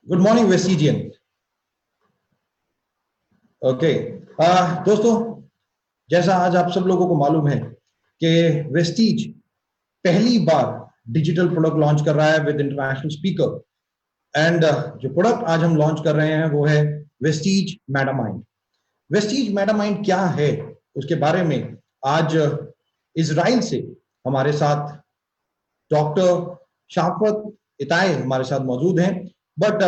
Good morning वेस्टिजियन। Okay दोस्तों, जैसा आज आप सब लोगों को मालूम है कि वेस्टीज पहली बार डिजिटल प्रोडक्ट लॉन्च कर रहा है विद इंटरनेशनल स्पीकर। एंड जो प्रोडक्ट आज हम लॉन्च कर रहे हैं वो है वेस्टीज मेटामाइंड। वेस्टीज मेटामाइंड क्या है उसके बारे में आज इजराइल से हमारे साथ डॉक्टर शाफत इताए हमारे साथ मौजूद हैं। बट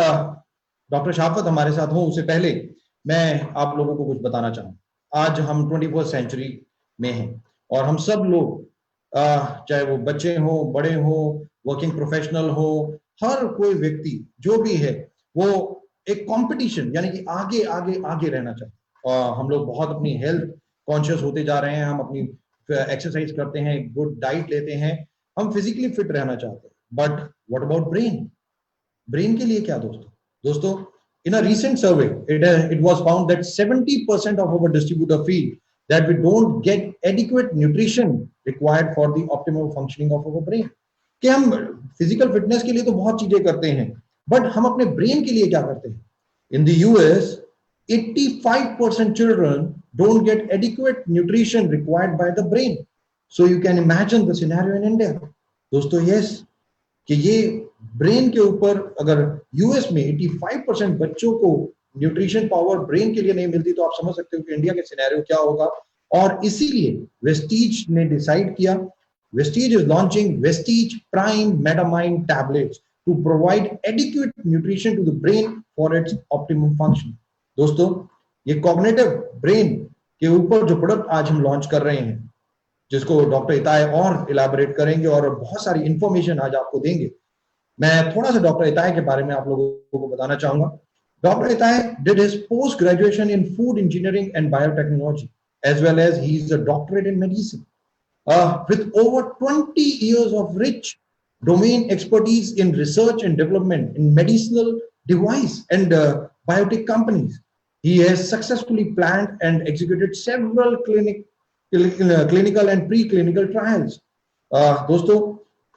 डॉक्टर शाफत हमारे साथ हो उससे पहले मैं आप लोगों को कुछ बताना चाहूँ। आज हम 21st सेंचुरी में हैं और हम सब लोग चाहे वो बच्चे हों, बड़े हों, वर्किंग प्रोफेशनल हो, हर कोई व्यक्ति जो भी है वो एक कंपटीशन यानी कि आगे आगे आगे रहना चाहते हैं। हम लोग बहुत अपनी हेल्थ कॉन्शियस होते जा रहे हैं। हम अपनी एक्सरसाइज करते हैं, गुड डाइट लेते हैं, हम फिजिकली फिट रहना चाहते हैं। But what about brain? Brain के लिए क्या दोस्तों? दोस्तों, in a recent survey, it was found that 70% of our distributor feel that we don't get adequate nutrition required for the optimal functioning of our brain. कि हम physical fitness के लिए तो बहुत चीजें करते हैं, बट हम अपने ब्रेन के लिए क्या करते हैं? In the US 85% children don't get adequate nutrition required by the brain. So you can imagine the scenario in India. दोस्तों, yes, कि ये ब्रेन के ऊपर अगर यूएस में 85% बच्चों को न्यूट्रिशन पावर ब्रेन के लिए नहीं मिलती तो आप समझ सकते हो कि इंडिया के सिनेरियो क्या होगा। और इसीलिए वेस्टीज ने डिसाइड किया, Vestige is launching Vestige prime metamind tablets to provide adequate nutrition to the brain for its optimum function. दोस्तों, ये कॉग्निटिव ब्रेन के ऊपर जो प्रोडक्ट आज हम लॉन्च कर रहे हैं, जिसको डॉक्टर इताय और इलाबोरेट करेंगे और बहुत सारी इंफॉर्मेशन आज आपको देंगे। मैं थोड़ा सा डॉक्टर इताय के बारे में आप लोगों को बताना चाहूंगा। Doctor Itay did his post graduation in food engineering and biotechnology as well as he is a doctorate in medicine with over 20 years of rich domain expertise in research and development in medicinal device and biotech companies. He has successfully planned and executed several clinical and preclinical trials. दोस्तों,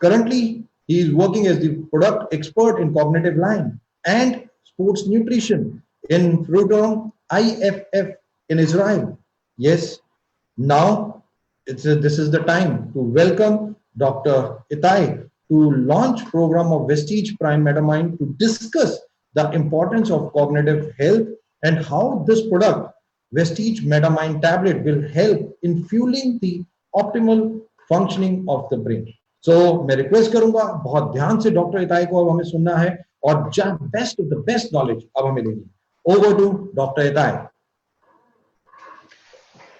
currently he is working as the product expert in cognitive line and sports nutrition in Frutom IFF in Israel. Yes, now this is the time to welcome Dr. Itai to launch program of Vestige Prime Metamind to discuss the importance of cognitive health and how this product Vestige Metamind tablet will help in fueling the optimal functioning of the brain. So मैं request करूंगा, बहुत ध्यान से doctor इताई को अब हमें सुनना है और best of the best knowledge अब हमें देनी है। Over to doctor Itai.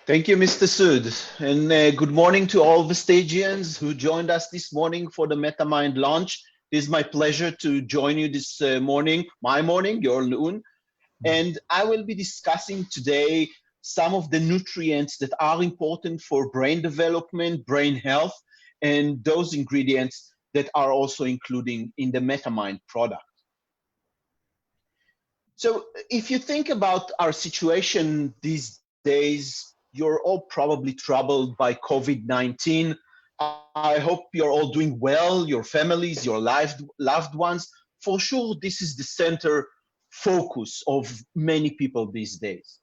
Thank you, Mr. Sood, and good morning to all Vestagians who joined us this morning for the Metamind launch. It is my pleasure to join you this morning, my morning, your noon, and I will be discussing today some of the nutrients that are important for brain development, brain health, and those ingredients that are also including in the Metamind product. So if you think about our situation these days, you're all probably troubled by COVID-19. I hope you're all doing well, your families, your loved ones. For sure, this is the center focus of many people these days.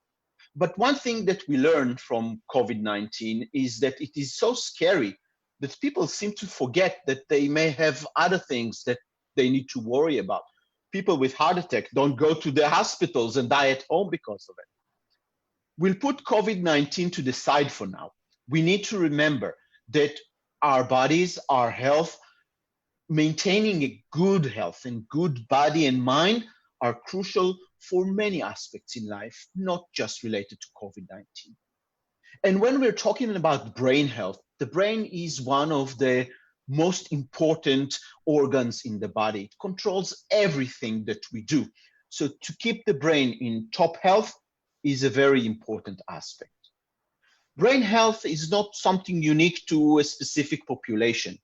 But one thing that we learned from COVID-19 is that it is so scary that people seem to forget that they may have other things that they need to worry about. People with heart attack don't go to the hospitals and die at home because of it. We'll put COVID-19 to the side for now. We need to remember that our bodies, our health, maintaining a good health and good body and mind are crucial for many aspects in life, not just related to COVID-19. And when we're talking about brain health, the brain is one of the most important organs in the body. It controls everything that we do. So to keep the brain in top health is a very important aspect. Brain health is not something unique to a specific population.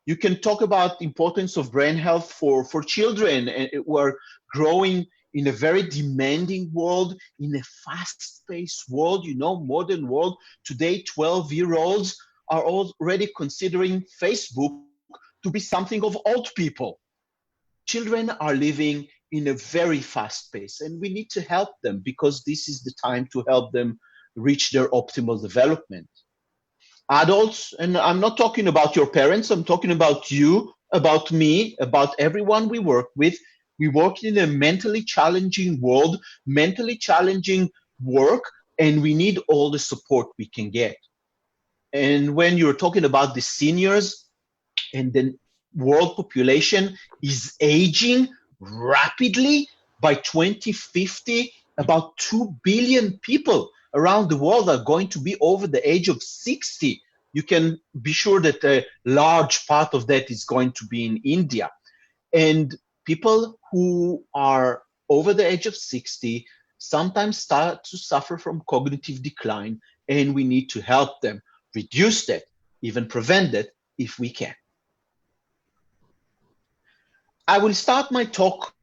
You can talk about the importance of brain health for children who are growing in a very demanding world, in a fast-paced world, modern world. Today, 12-year-olds are already considering Facebook to be something of old people. Children are living in a very fast pace, and we need to help them because this is the time to help them reach their optimal development. Adults, and I'm not talking about your parents, I'm talking about you, about me, about everyone we work with. We work in a mentally challenging world, mentally challenging work, and we need all the support we can get. And when you're talking about the seniors, and the world population is aging rapidly. By 2050, about 2 billion people around the world are going to be over the age of 60. You can be sure that a large part of that is going to be in India. And people who are over the age of 60 sometimes start to suffer from cognitive decline, and we need to help them reduce that, even prevent that if we can. I will start my talk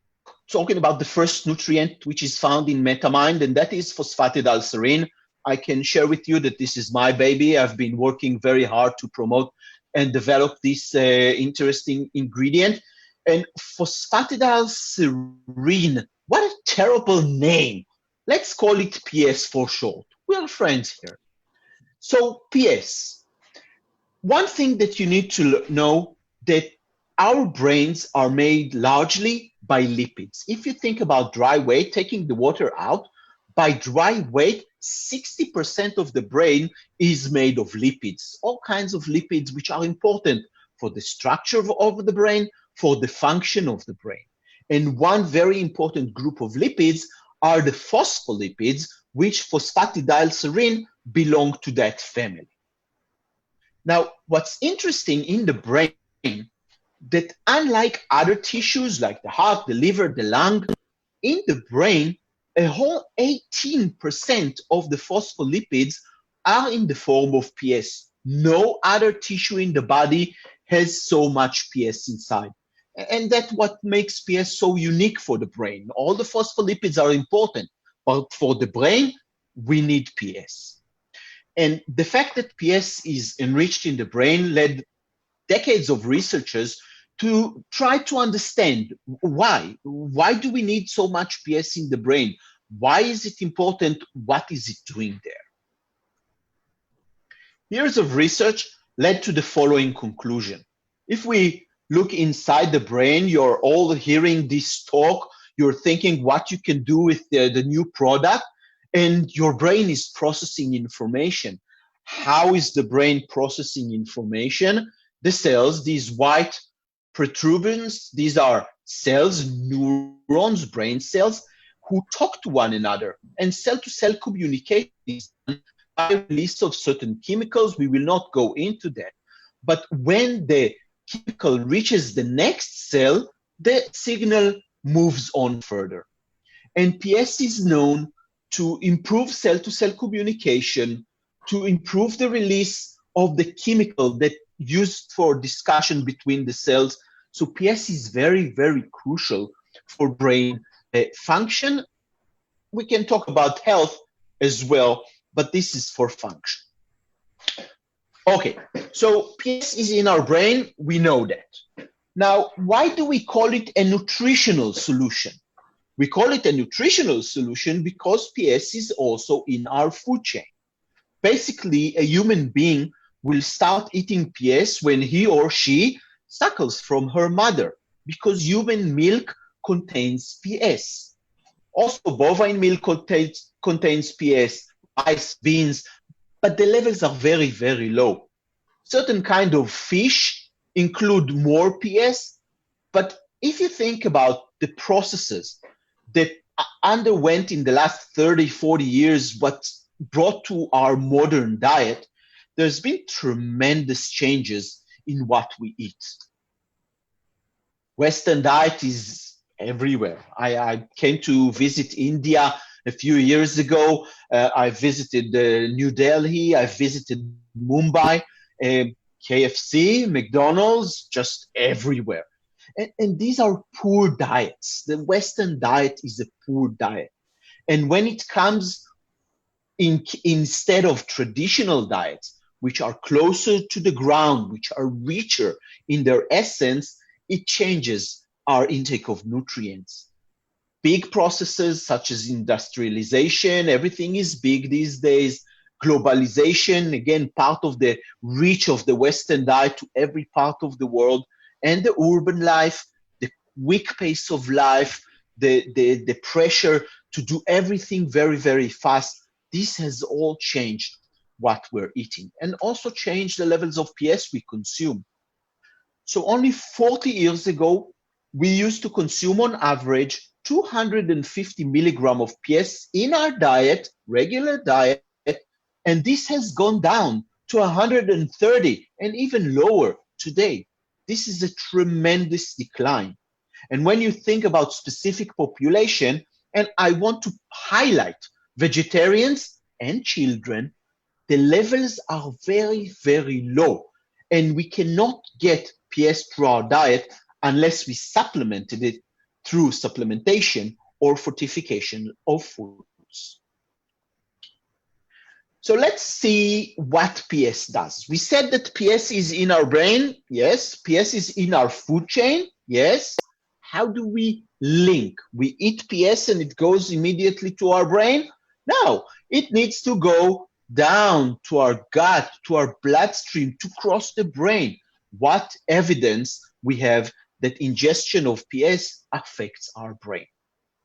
talking about the first nutrient which is found in Metamind, and that is phosphatidylserine. I can share with you that this is my baby. I've been working very hard to promote and develop this interesting ingredient. And phosphatidylserine, what a terrible name. Let's call it PS for short. We're friends here. So PS, one thing that you need to know, that our brains are made largely by lipids. If you think about dry weight, taking the water out, by dry weight, 60% of the brain is made of lipids, all kinds of lipids which are important for the structure of the brain, for the function of the brain. And one very important group of lipids are the phospholipids, which phosphatidylserine belong to that family. Now, what's interesting in the brain, that unlike other tissues like the heart, the liver, the lung, in the brain, a whole 18% of the phospholipids are in the form of PS. No other tissue in the body has so much PS inside. And that's what makes PS so unique for the brain. All the phospholipids are important, but for the brain, we need PS. And the fact that PS is enriched in the brain led decades of researchers to try to understand why. Why do we need so much PS in the brain? Why is it important? What is it doing there? Years of research led to the following conclusion. If we look inside the brain, you're all hearing this talk, you're thinking what you can do with the new product, and your brain is processing information. How is the brain processing information? The cells, these white protuberans, these are cells, neurons, brain cells, who talk to one another. And cell-to-cell communication is done by release of certain chemicals. We will not go into that. But when the chemical reaches the next cell, the signal moves on further. And PS is known to improve cell-to-cell communication, to improve the release of the chemical that used for discussion between the cells. So PS is very, very crucial for brain function. We can talk about health as well, but this is for function. Okay, so PS is in our brain, we know that. Now, why do we call it a nutritional solution? We call it a nutritional solution because PS is also in our food chain. Basically, a human being will start eating PS when he or she suckles from her mother, because human milk contains PS. Also, bovine milk contains PS, rice, beans, but the levels are very, very low. Certain kind of fish include more PS, but if you think about the processes that underwent in the last 30, 40 years, what brought to our modern diet, there's been tremendous changes in what we eat. Western diet is everywhere. I came to visit India a few years ago. I visited New Delhi. I visited Mumbai. KFC, McDonald's, just everywhere. And these are poor diets. The Western diet is a poor diet. And when it comes instead of traditional diets, which are closer to the ground, which are richer in their essence, it changes our intake of nutrients. Big processes such as industrialization, everything is big these days. Globalization, again, part of the reach of the Western diet to every part of the world, and the urban life, the quick pace of life, the pressure to do everything very, very fast. This has all changed what we're eating and also changed the levels of PS we consume. So only 40 years ago, we used to consume on average 250 milligram of PS in our diet, regular diet, and this has gone down to 130 and even lower today. This is a tremendous decline. And when you think about specific population, and I want to highlight vegetarians and children, the levels are very, very low. And we cannot get PS through our diet unless we supplemented it through supplementation or fortification of foods. So let's see what PS does. We said that PS is in our brain. Yes. PS is in our food chain. Yes. How do we link? We eat PS and it goes immediately to our brain? No, it needs to go down to our gut, to our bloodstream, to cross the brain. What evidence we have that ingestion of PS affects our brain?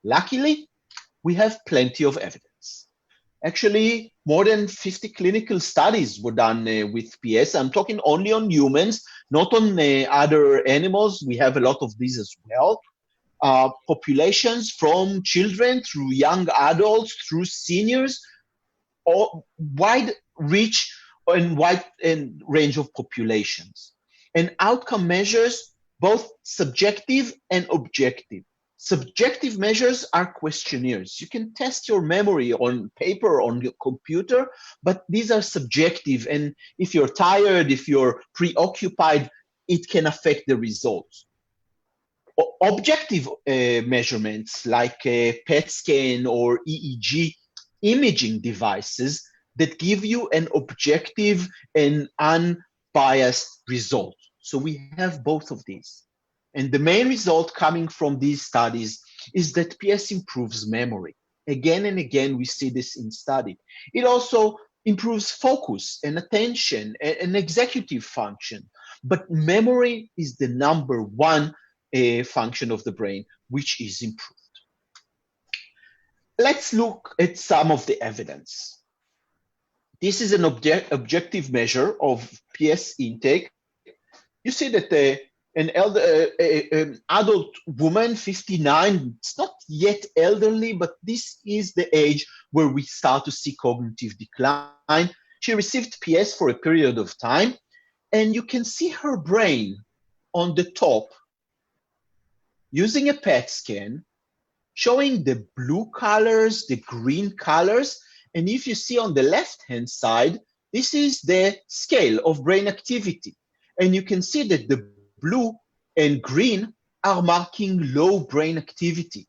Luckily, we have plenty of evidence. Actually, more than 50 clinical studies were done with PS. I'm talking only on humans, not on other animals. We have a lot of these as well. Populations from children through young adults, through seniors, or wide reach and wide range of populations. And outcome measures, both subjective and objective. Subjective measures are questionnaires. You can test your memory on paper, on your computer, but these are subjective. And if you're tired, if you're preoccupied, it can affect the results. Objective measurements like PET scan or EEG imaging devices that give you an objective and unbiased result. So we have both of these. And the main result coming from these studies is that PS improves memory. Again and again, we see this in study. It also improves focus and attention and executive function. But memory is the number one function of the brain, which is improved. Let's look at some of the evidence. This is an objective measure of PS intake. You see that an adult woman, 59, it's not yet elderly, but this is the age where we start to see cognitive decline. She received PS for a period of time, and you can see her brain on the top using a PET scan, showing the blue colors, the green colors, and if you see on the left-hand side, this is the scale of brain activity. And you can see that the blue and green are marking low brain activity.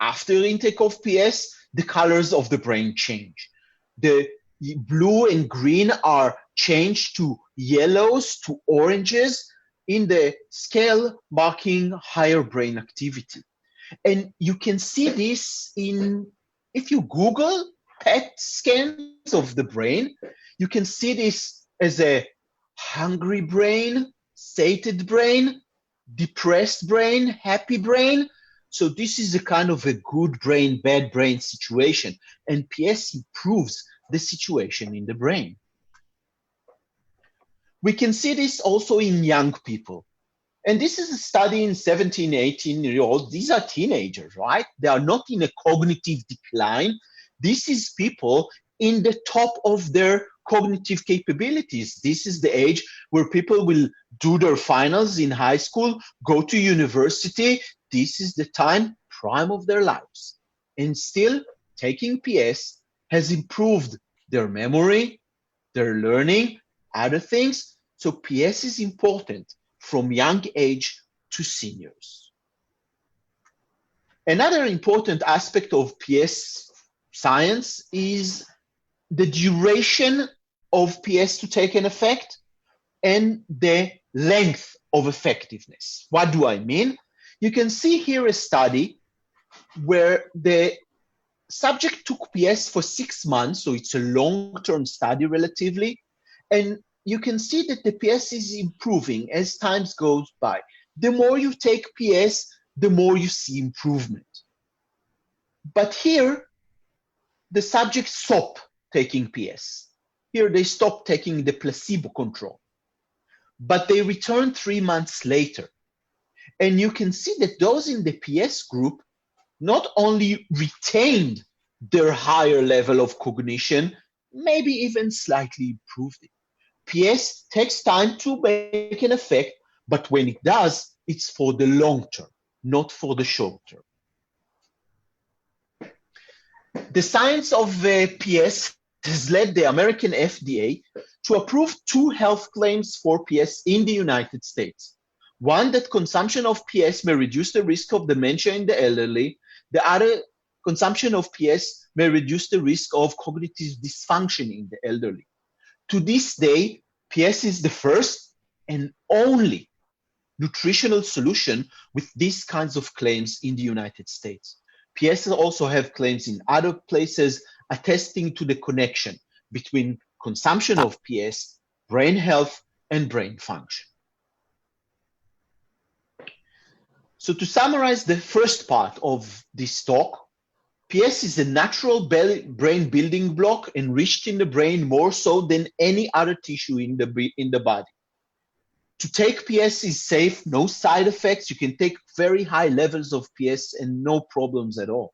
After intake of PS, the colors of the brain change. The blue and green are changed to yellows, to oranges in the scale marking higher brain activity. And you can see this if you Google PET scans of the brain, you can see this as a hungry brain, sated brain, depressed brain, happy brain. So this is a kind of a good brain, bad brain situation. And PS improves the situation in the brain. We can see this also in young people. And this is a study in 17, 18-year-olds. These are teenagers, right? They are not in a cognitive decline. This is people in the top of their cognitive capabilities. This is the age where people will do their finals in high school, go to university. This is the prime of their lives. And still, taking PS has improved their memory, their learning, other things. So PS is important from young age to seniors. Another important aspect of PS science is the duration of PS to take an effect and the length of effectiveness. What do I mean? You can see here a study where the subject took PS for 6 months, so it's a long-term study relatively, and you can see that the PS is improving as time goes by. The more you take PS, the more you see improvement. But here, the subjects stop taking PS. Here, they stop taking the placebo control. But they return 3 months later. And you can see that those in the PS group not only retained their higher level of cognition, maybe even slightly improved it. PS takes time to make an effect, but when it does, it's for the long term, not for the short term. The science of PS has led the American FDA to approve 2 health claims for PS in the United States. One, that consumption of PS may reduce the risk of dementia in the elderly. The other, consumption of PS may reduce the risk of cognitive dysfunction in the elderly. To this day, PS is the first and only nutritional solution with these kinds of claims in the United States. PS also have claims in other places attesting to the connection between consumption of PS, brain health, and brain function. So to summarize the first part of this talk, PS is a natural brain building block enriched in the brain more so than any other tissue in the body. To take PS is safe, no side effects. You can take very high levels of PS and no problems at all.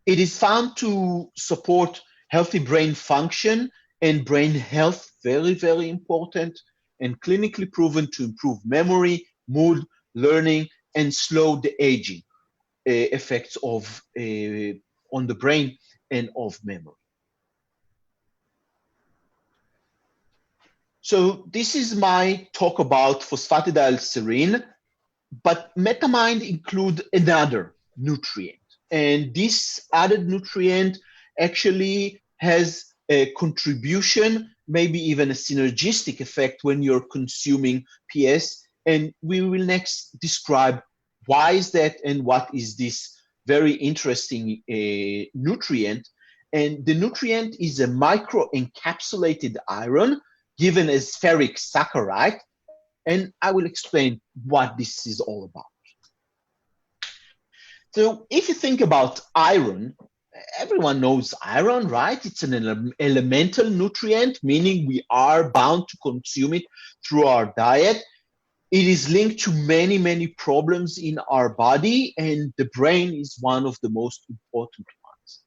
It is found to support healthy brain function and brain health, very, very important, and clinically proven to improve memory, mood, learning, and slow the aging effects of on the brain and of memory. So this is my talk about phosphatidylserine, but Metamind include another nutrient, and this added nutrient actually has a contribution, maybe even a synergistic effect when you're consuming PS, and we will next describe why is that and what is this very interesting nutrient. And the nutrient is a microencapsulated iron given as ferric saccharide, and I will explain what this is all about. So if you think about iron, everyone knows iron, right? It's an elemental nutrient, meaning we are bound to consume it through our diet. It is linked to many, many problems in our body, and the brain is one of the most important ones.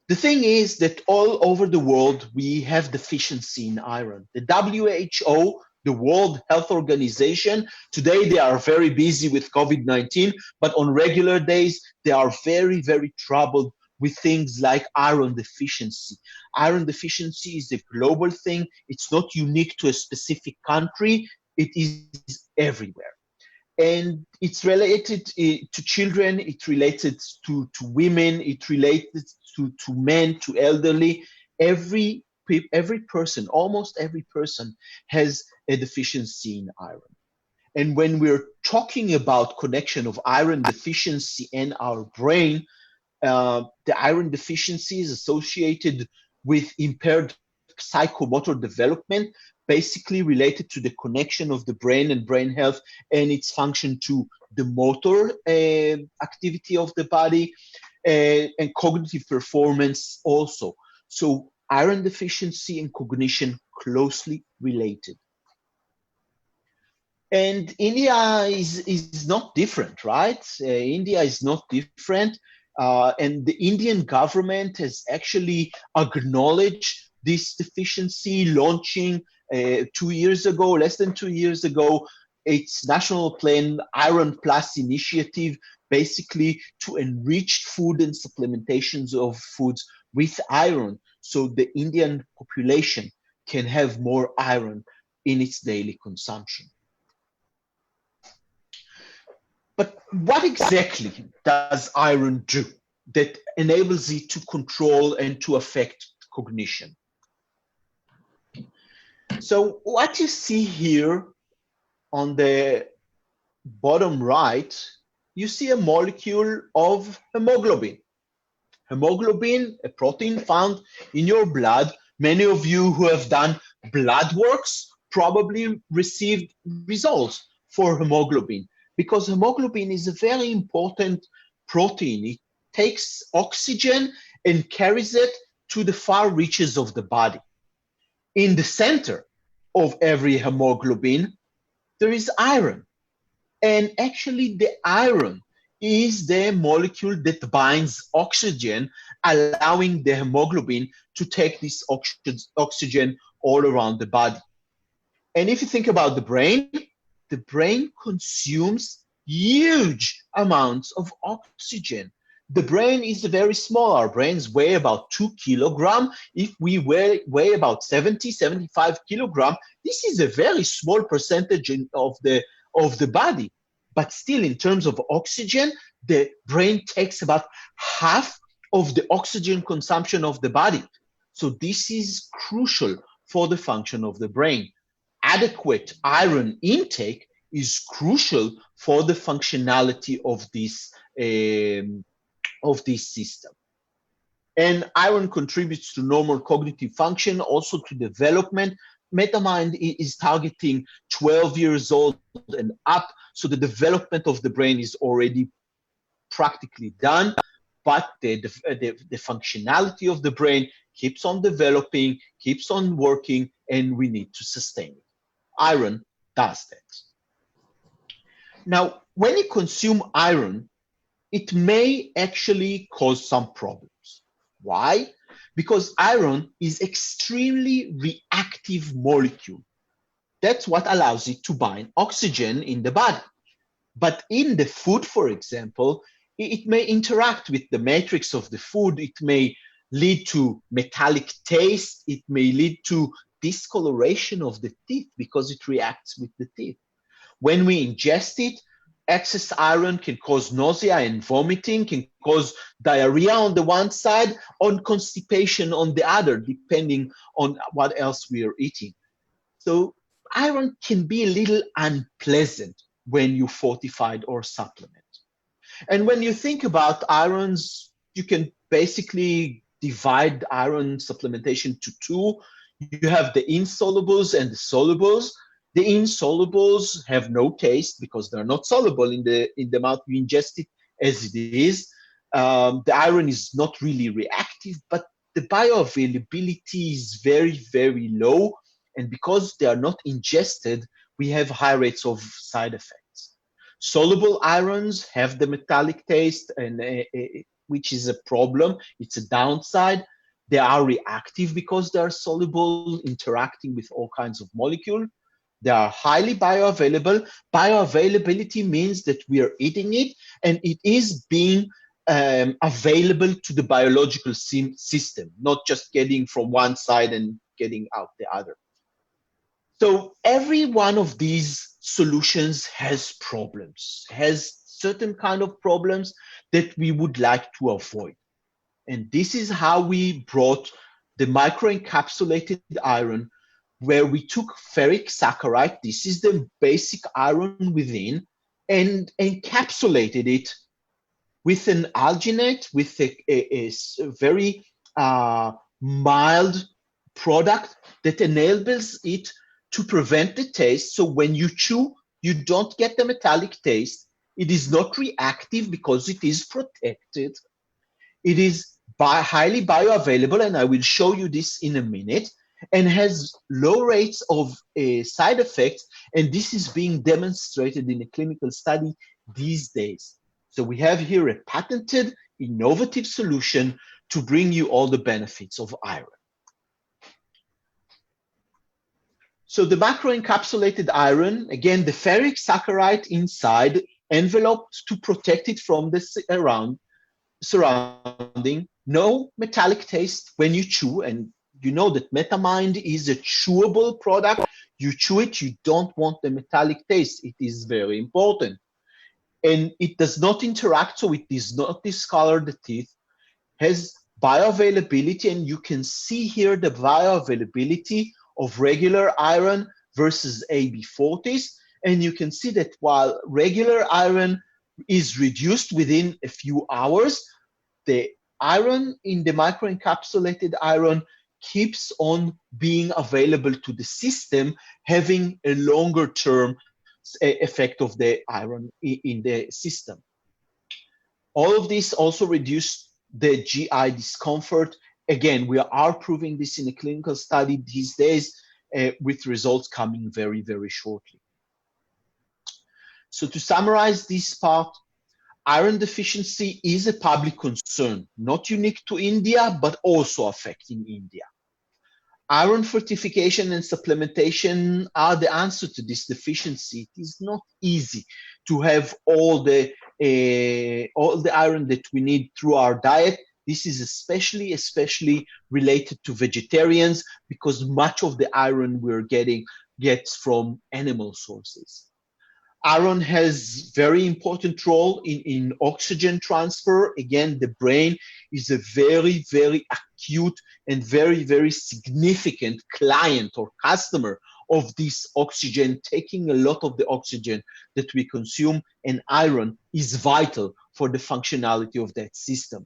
The thing is that all over the world, we have deficiency in iron. The WHO, the World Health Organization, today they are very busy with COVID-19, but on regular days, they are very, very troubled with things like iron deficiency. Iron deficiency is a global thing. It's not unique to a specific country. It is everywhere. And it's related to children, it's related to women, it's related to men, to elderly. Every person, almost every person has a deficiency in iron. And when we're talking about connection of iron deficiency and our brain, the iron deficiency is associated with impaired psychomotor development, basically related to the connection of the brain and brain health and its function to the motor activity of the body and cognitive performance also. So iron deficiency and cognition closely related. And India is not different, right? India is not different. And the Indian government has actually acknowledged this deficiency, launching 2 years ago, less than 2 years ago, its national plan Iron Plus initiative, basically to enrich food and supplementations of foods with iron, so the Indian population can have more iron in its daily consumption. But what exactly does iron do that enables it to control and to affect cognition? So what you see here on the bottom right you see a molecule of hemoglobin. Hemoglobin, a protein found in your blood. Many of you who have done blood works probably received results for hemoglobin, because hemoglobin is a very important protein. It takes oxygen and carries it to the far reaches of the body. In the center of every hemoglobin, there is iron. And actually, the iron is the molecule that binds oxygen, allowing the hemoglobin to take this oxygen all around the body. And if you think about the brain consumes huge amounts of oxygen. The brain is very small. Our brains weigh about 2 kilograms. If we weigh about 70, 75 kilograms, this is a very small percentage of the body. But still, in terms of oxygen, the brain takes about half of the oxygen consumption of the body. So this is crucial for the function of the brain. Adequate iron intake is crucial for the functionality of this system. And iron contributes to normal cognitive function, also to development. Metamind is targeting 12 years old and up, so the development of the brain is already practically done, but the functionality of the brain keeps on developing, keeps on working, and we need to sustain it. Iron does that. Now, when you consume iron, it may actually cause some problems. Why? Because iron is extremely reactive molecule. That's what allows it to bind oxygen in the body. But in the food, for example, it may interact with the matrix of the food. It may lead to metallic taste. It may lead to discoloration of the teeth because it reacts with the teeth. When we ingest it, excess iron can cause nausea and vomiting, can cause diarrhea on the one side, or constipation on the other, depending on what else we are eating. So iron can be a little unpleasant when you fortify or supplement. And when you think about irons, you can basically divide iron supplementation to two. You have the insolubles and the solubles. The insolubles have no taste because they're not soluble in the mouth. You ingest it as it is. The iron is not really reactive, but the bioavailability is very, very low. And because they are not ingested, we have high rates of side effects. Soluble irons have the metallic taste, and which is a problem. It's a downside. They are reactive because they are soluble, interacting with all kinds of molecules. They are highly bioavailable. Bioavailability means that we are eating it and it is being available to the biological system, not just getting from one side and getting out the other. So every one of these solutions has problems, has certain kind of problems that we would like to avoid. And this is how we brought the microencapsulated iron, where we took ferric saccharide, this is the basic iron within, and encapsulated it with an alginate, with a very mild product that enables it to prevent the taste. So when you chew, you don't get the metallic taste. It is not reactive because it is protected. It is highly bioavailable, and I will show you this in a minute, and has low rates of side effects. And this is being demonstrated in a clinical study these days. So we have here a patented, innovative solution to bring you all the benefits of iron. So the macroencapsulated iron, again, the ferric saccharide inside, enveloped to protect it from the surrounding, no metallic taste when you chew. And you know that Metamind is a chewable product. You chew it, you don't want the metallic taste. It is very important. And it does not interact, so it does not discolor the teeth, has bioavailability, and you can see here the bioavailability of regular iron versus AB40s. And you can see that while regular iron is reduced within a few hours, the iron in the microencapsulated iron keeps on being available to the system, having a longer term effect of the iron in the system. All of this also reduce the GI discomfort. Again, we are proving this in a clinical study these days, with results coming very, very shortly. So to summarize this part, iron deficiency is a public concern, not unique to India, but also affecting India. Iron fortification and supplementation are the answer to this deficiency. It is not easy to have all the iron that we need through our diet. This is especially related to vegetarians, because much of the iron we're getting gets from animal sources. Iron has very important role in oxygen transfer. Again, the brain is a very, very acute and very, very significant client or customer of this oxygen, taking a lot of the oxygen that we consume, and iron is vital for the functionality of that system.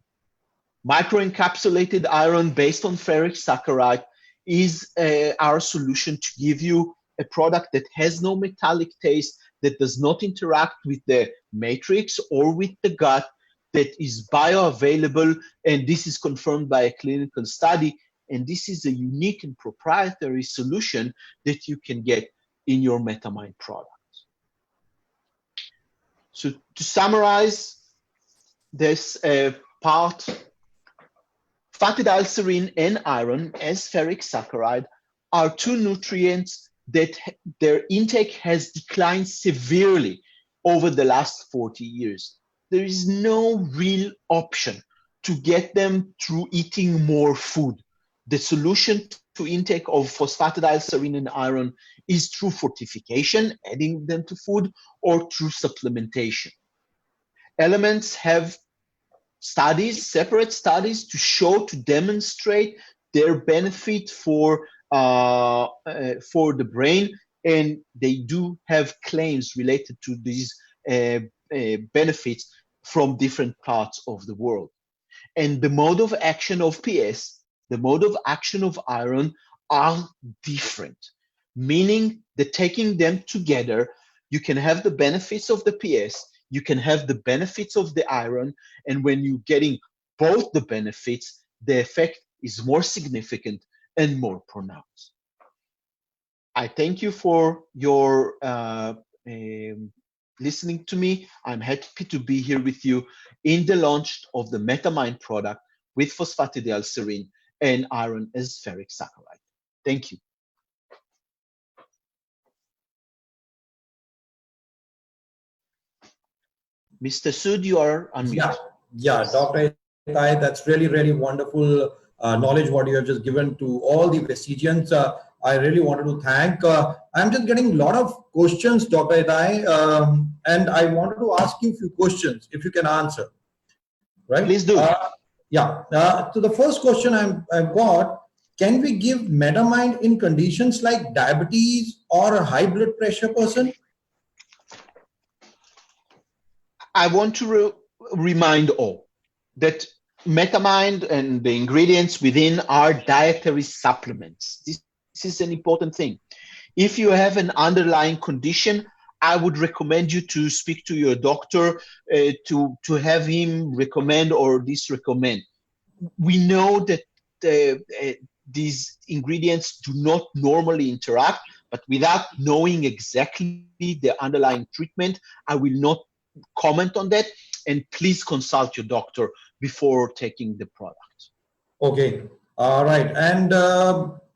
Microencapsulated iron based on ferric saccharide is our solution to give you a product that has no metallic taste, that does not interact with the matrix or with the gut, that is bioavailable, and this is confirmed by a clinical study. And this is a unique and proprietary solution that you can get in your Metamind product. So to summarize this part, phthalate and iron as ferric saccharide are two nutrients that their intake has declined severely over the last 40 years. There is no real option to get them through eating more food. The solution to intake of phosphatidylserine and iron is through fortification, adding them to food, or through supplementation. Elements have studies, separate studies, to show, to demonstrate their benefit for the brain, and they do have claims related to these benefits from different parts of the world. And the mode of action of PS, the mode of action of iron are different, meaning that taking them together, you can have the benefits of the PS, you can have the benefits of the iron, and when you're getting both the benefits, the effect is more significant and more pronounced. I thank you for your listening to me. I'm happy to be here with you in the launch of the Metamind product with phosphatidylserine and iron as ferric saccharide. Thank you. Mr. Sood, you are unmuted. Yeah, Dr. Itai, that's really, really wonderful knowledge what you have just given to all the Vestigians. I really wanted to thank. I'm just getting a lot of questions, Dr. Itai, and I wanted to ask you a few questions, if you can answer. Right? Please do. So the first question I've got, can we give Metamind in conditions like diabetes or a high blood pressure person? I want to remind all that Metamind and the ingredients within are dietary supplements. This is an important thing. If you have an underlying condition, I would recommend you to speak to your doctor to have him recommend or disrecommend. We know that these ingredients do not normally interact, but without knowing exactly the underlying treatment, I will not comment on that, and please consult your doctor before taking the product. Okay, all right. And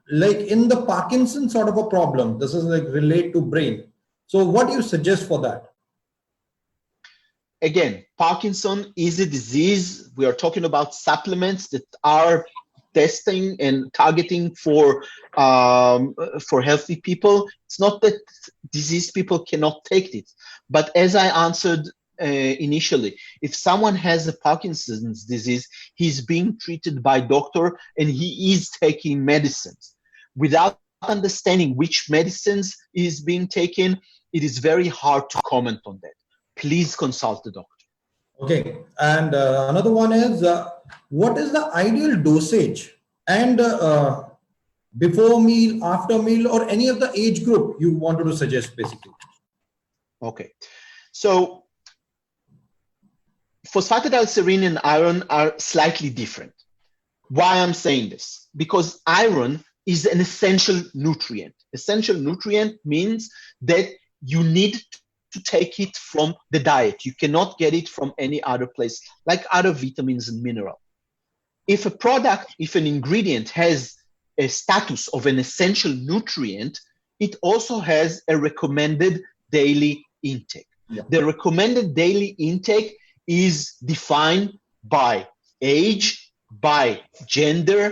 like in the Parkinson sort of a problem, this is like relate to brain. So what do you suggest for that? Again, Parkinson is a disease. We are talking about supplements that are testing and targeting for healthy people. It's not that diseased people cannot take it, but as I answered initially, if someone has a Parkinson's disease, he's being treated by doctor and he is taking medicines. Without understanding which medicines is being taken, it is very hard to comment on that. please consult the doctor. Okay, and another one is what is the ideal dosage and before meal, after meal, or any of the age group you wanted to suggest basically? Okay, so phosphatidylserine and iron are slightly different. Why I'm saying this? Because iron is an essential nutrient. Essential nutrient means that you need to take it from the diet. You cannot get it from any other place, like other vitamins and minerals. If a product, if an ingredient has a status of an essential nutrient, it also has a recommended daily intake. Yeah. The recommended daily intake is defined by age, by gender.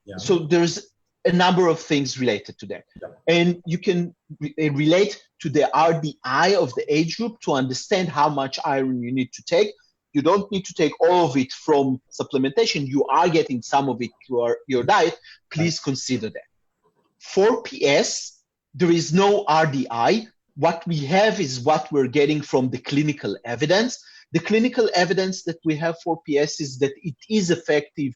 Yeah. So there's a number of things related to that. Yeah. And you can relate to the RDI of the age group to understand how much iron you need to take. You don't need to take all of it from supplementation. You are getting some of it through your diet. Please consider that. For PS, there is no RDI. What we have is what we're getting from the clinical evidence. The clinical evidence that we have for PS is that it is effective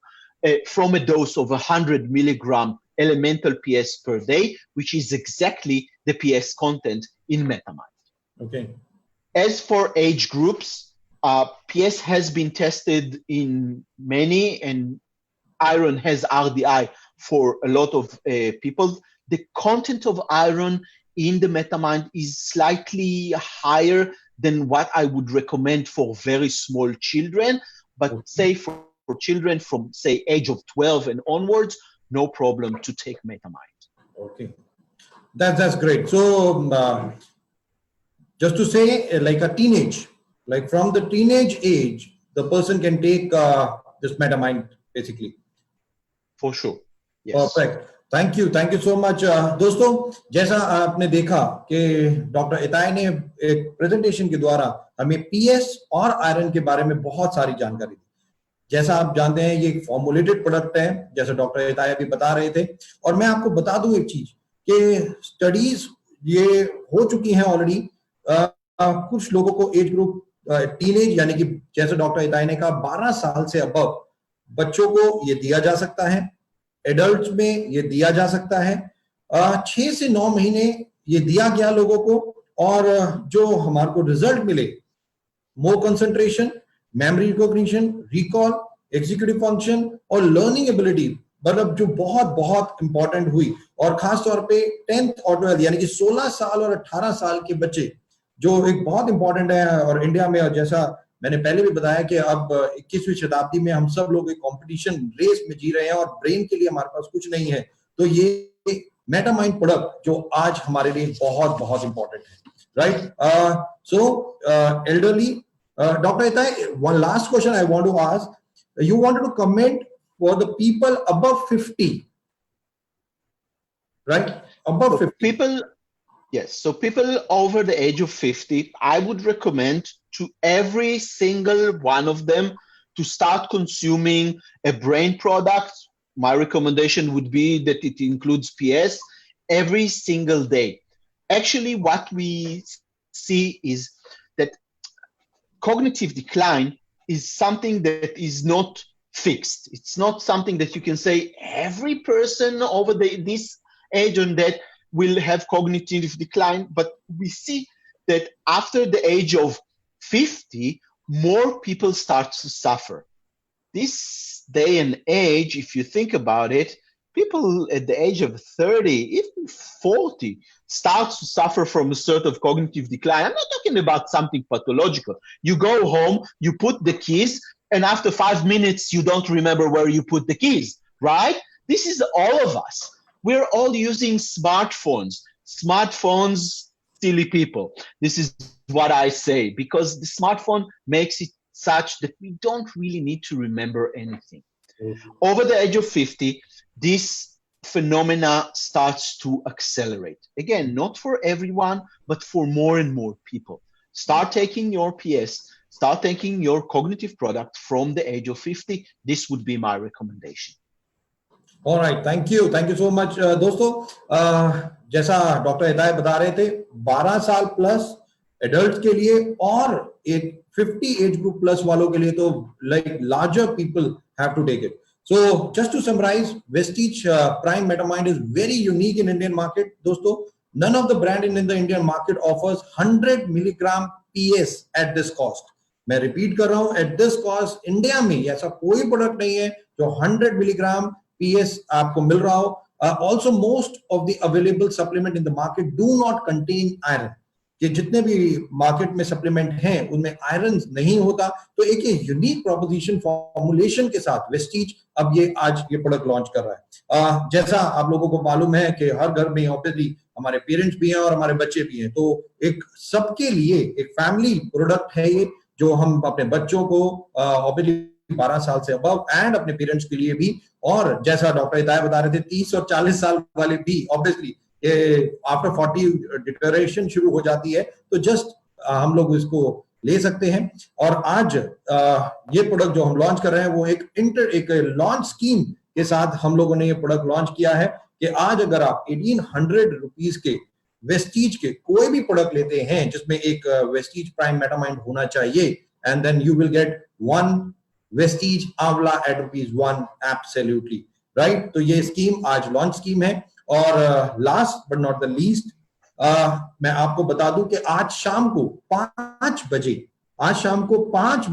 from a dose of 100 milligram elemental PS per day, which is exactly the PS content in Metamind. Okay. As for age groups, PS has been tested in many, and iron has RDI for a lot of people. The content of iron in the Metamind is slightly higher than what I would recommend for very small children, but say for children from say age of 12 and onwards, no problem to take Metamind. Okay, that's great. So just to say, like a teenage, like from the teenage age, the person can take this Metamind basically. For sure. Yes. Perfect. Thank you so much दोस्तों, जैसा आपने देखा कि doctor इताई ने एक presentation के द्वारा हमें पीएस और आयरन के बारे में बहुत सारी जानकारी दी। जैसा आप जानते हैं ये एक फॉर्मुलेटेड प्रोडक्ट है, जैसे डॉक्टर इताई अभी बता रहे थे। और मैं आपको बता दूं एक चीज कि स्टडीज ये हो चुकी हैं ऑलरेडी। कुछ लोगों को एज ग्रुप टीनेज यानी कि जैसे डॉक्टर इताई ने कहा 12 साल से अबव बच्चों को ये दिया जा सकता है, एडल्ट में ये दिया जा सकता है। 6 से 9 महीने ये दिया गया लोगों को, और जो हमारे को रिजल्ट मिले, more concentration, memory recognition, recall, executive function और लर्निंग एबिलिटी, मतलब जो बहुत बहुत इंपॉर्टेंट हुई। और खास तौर पे 10th और 12th यानी कि 16 साल और 18 साल के बच्चे, जो एक बहुत इंपॉर्टेंट है। और इंडिया में, और जैसा मैंने पहले भी बताया कि अब 21वीं शताब्दी में हम सब लोग एक कंपटीशन रेस में जी रहे हैं और ब्रेन के लिए हमारे पास कुछ नहीं है, तो ये मेटामाइंड प्रोडक्ट जो आज हमारे लिए बहुत बहुत इंपॉर्टेंट है, right? So elderly doctor Itai, one last question I want to ask, you wanted to comment for the people above 50, right? Above 50 people. Yes, so people over the age of 50, I would recommend to every single one of them to start consuming a brain product. My recommendation would be that it includes PS every single day. Actually, what we see is that cognitive decline is something that is not fixed. It's not something that you can say every person over this age and that will have cognitive decline, but we see that after the age of 50, more people start to suffer. This day and age, if you think about it, people at the age of 30, even 40, start to suffer from a sort of cognitive decline. I'm not talking about something pathological. You go home, you put the keys, and after 5 minutes, you don't remember where you put the keys, right? This is all of us. We're all using smartphones. Smartphones, silly people. This is what I say, because the smartphone makes it such that we don't really need to remember anything. Over the age of 50, this phenomena starts to accelerate. Again, not for everyone, but for more and more people. Start taking your PS, start taking your cognitive product from the age of 50. This would be my recommendation. Alright, thank you so much दोस्तों। जैसा doctor हिदायत बता रहे थे, 12 साल plus adult के लिए और एक 50 एज ग्रुप प्लस वालों के लिए तो like larger people have to take it. So just to summarize, Vestige Prime Metamind is very unique in Indian market. दोस्तों, none of the brand in the Indian market offers 100 milligram PS at this cost. मैं repeat कर रहा हूं, at this cost India में ऐसा कोई product नहीं है जो 100 मिलीग्राम PS आपको मिल रहा हो. Also most of the available supplement in the market do not contain iron. कि जितने भी मार्केट में सप्लीमेंट हैं उनमें आयरन नहीं होता. तो एक ये यूनिक प्रोपोजिशन फॉर्मुलेशन के साथ वेस्टीज अब ये आज ये प्रोडक्ट लॉन्च कर रहा है. जैसा आप लोगों को मालूम है कि हर घर में ऑब्वियसली हमारे पेरेंट्स भी हैं और हमारे बच्चे भी हैं, तो एक सबके लिए एक फैमिली प्रोडक्ट है ये, जो हम अपने बच्चों को ऑब्वियसली 12 साल से अबव एंड अपने पेरेंट्स के लिए भी, और जैसा डॉक्टर हिदायत बता रहे थे 30 और 40 साल वाले भी ऑब्वियसली आफ्टर 40 डिक्लेरेशन शुरू हो जाती है, तो जस्ट हम लोग इसको ले सकते हैं. और आज ये प्रोडक्ट जो हम लॉन्च कर रहे हैं वो एक लॉन्च स्कीम के साथ हम लोगों ने ये प्रोडक्ट लॉन्च किया है कि आज अगर आप 1800 रुपीज के वेस्टीज के कोई भी प्रोडक्ट लेते हैं जिसमें एक वेस्टीज प्राइम मेटामाइंड होना चाहिए, and then you will get one Vestige amla at ₹1 absolutely right. तो ये स्कीम आज लॉन्च स्कीम है. और last but not the least, मैं आपको बता दूं कि आज शाम को 5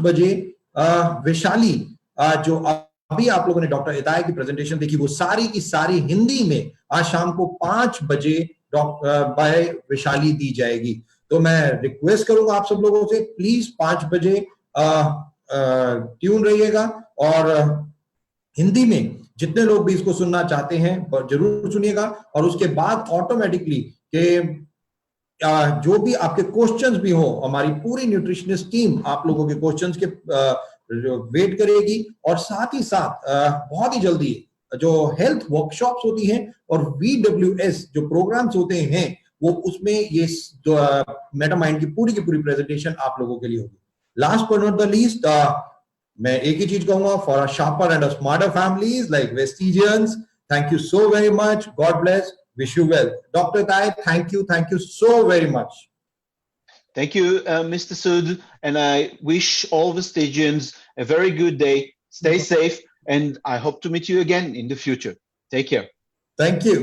बजे वैशाली जो अभी आप लोगों ने डॉक्टर इताय की प्रेजेंटेशन देखी वो सारी की सारी हिंदी में आज शाम को 5 बजे बाय वैशाली दी जाएगी. तो मैं रिक्वेस्ट करूंगा आप सब लोगों से, प्लीज 5 बजे ट्यून रहिएगा और हिंदी में जितने लोग भी इसको सुनना चाहते हैं जरूर सुनिएगा. और उसके बाद ऑटोमेटिकली के जो भी आपके क्वेश्चंस भी हो, हमारी पूरी न्यूट्रिशनिस्ट टीम आप लोगों के क्वेश्चंस के वेट करेगी. और साथ ही साथ बहुत ही जल्दी जो हेल्थ वर्कशॉप्स होती हैं और VWS जो प्रोग्राम्स होते हैं वो उसमें ये मेटामाइंड की पूरी प्रेजेंटेशन आप लोगों के लिए होगी. Last but not the least, मैं एक ही चीज कहूंगा, for a sharper and a smarter families like Vestigians, thank you so very much. God bless, wish you well. Doctor Tai, thank you so very much. Thank you, Mr. Sud, and I wish all Vestigians a very good day. Stay safe, and I hope to meet you again in the future. Take care. Thank you.